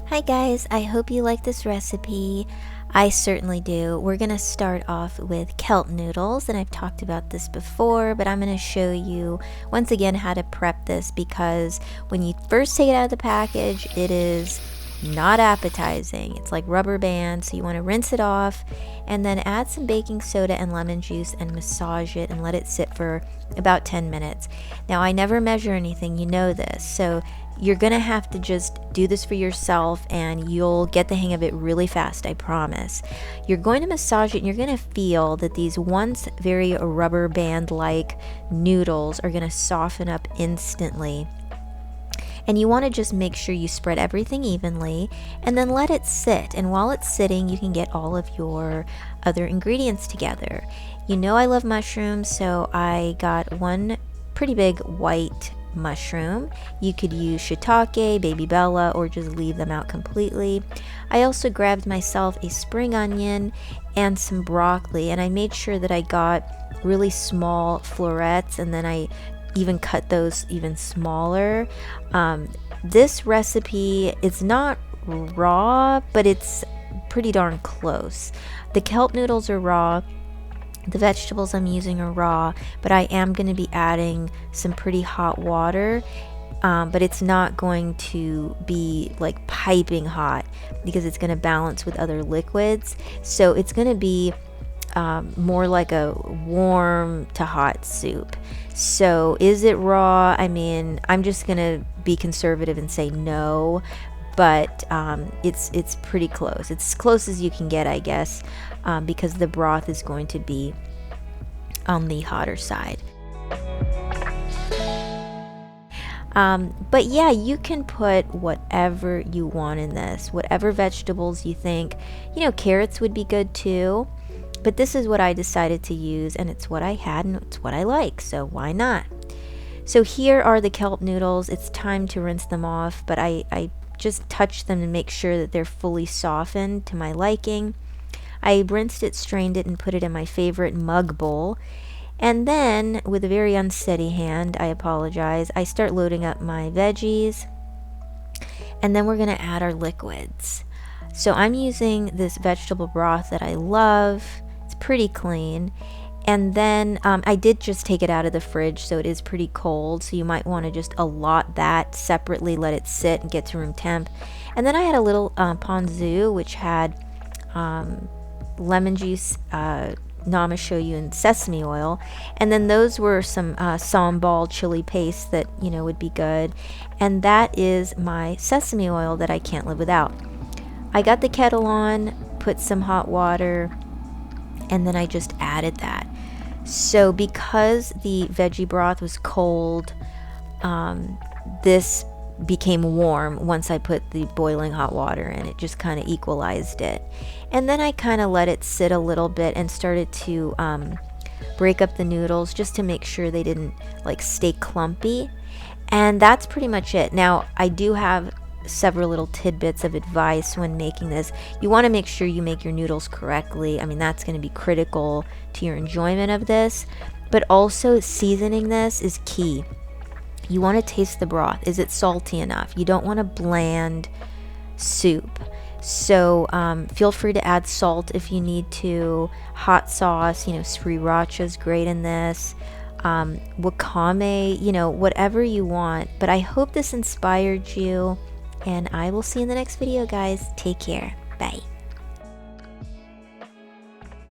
Hi guys, I hope you like this recipe. I certainly do. We're going to start off with kelp noodles, and I've talked about this before, but I'm going to show you once again how to prep this because when you first take it out of the package, it is not appetizing. It's like rubber band, so you want to rinse it off and then add some baking soda and lemon juice and massage it and let it sit for about 10 minutes. Now, I never measure anything, you know this, so you're gonna have to just do this for yourself and you'll get the hang of it really fast, I promise. You're going to massage it and you're gonna feel that these once very rubber band like noodles are gonna soften up instantly. And you want to just make sure you spread everything evenly and then let it sit. And while it's sitting, you can get all of your other ingredients together. You know I love mushrooms, so I got one pretty big white mushroom. You could use shiitake, baby bella, or just leave them out completely. I also grabbed myself a spring onion and some broccoli, and I made sure that I got really small florets, and then I even cut those even smaller. This recipe is not raw, but it's pretty darn close. The kelp noodles are raw. The vegetables I'm using are raw, but I am going to be adding some pretty hot water, but it's not going to be like piping hot because it's going to balance with other liquids. So it's going to be more like a warm to hot soup. So is it raw? I mean, I'm just going to be conservative and say no, but it's pretty close. It's as close as you can get, I guess, because the broth is going to be on the hotter side. But yeah, you can put whatever you want in this, whatever vegetables you think. You know, carrots would be good too, but this is what I decided to use, and it's what I had and it's what I like, so why not? So here are the kelp noodles. It's time to rinse them off, but I just touch them and make sure that they're fully softened to my liking. I rinsed it, strained it, and put it in my favorite mug bowl. And then, with a very unsteady hand, I apologize, I start loading up my veggies. And then we're going to add our liquids. So I'm using this vegetable broth that I love. It's pretty clean. And then I did just take it out of the fridge, so it is pretty cold. So you might want to just allot that separately, let it sit and get to room temp. And then I had a little ponzu, which had lemon juice, nama shoyu, and sesame oil. And then those were some sambal chili paste that, you know, would be good. And that is my sesame oil that I can't live without. I got the kettle on, put some hot water, and then I just added that. So because the veggie broth was cold, this became warm once I put the boiling hot water in. It just kind of equalized it. And then I kind of let it sit a little bit and started to break up the noodles just to make sure they didn't like stay clumpy. And that's pretty much it. Now I do have several little tidbits of advice when making this. You want to make sure you make your noodles correctly. I mean, that's going to be critical to your enjoyment of this, but also seasoning this is key. You want to taste the broth. Is it salty enough? You don't want a bland soup. So feel free to add salt if you need to. Hot sauce, you know, sriracha is great in this. Wakame, you know, whatever you want. But I hope this inspired you. And I will see you in the next video, guys. Take care. Bye.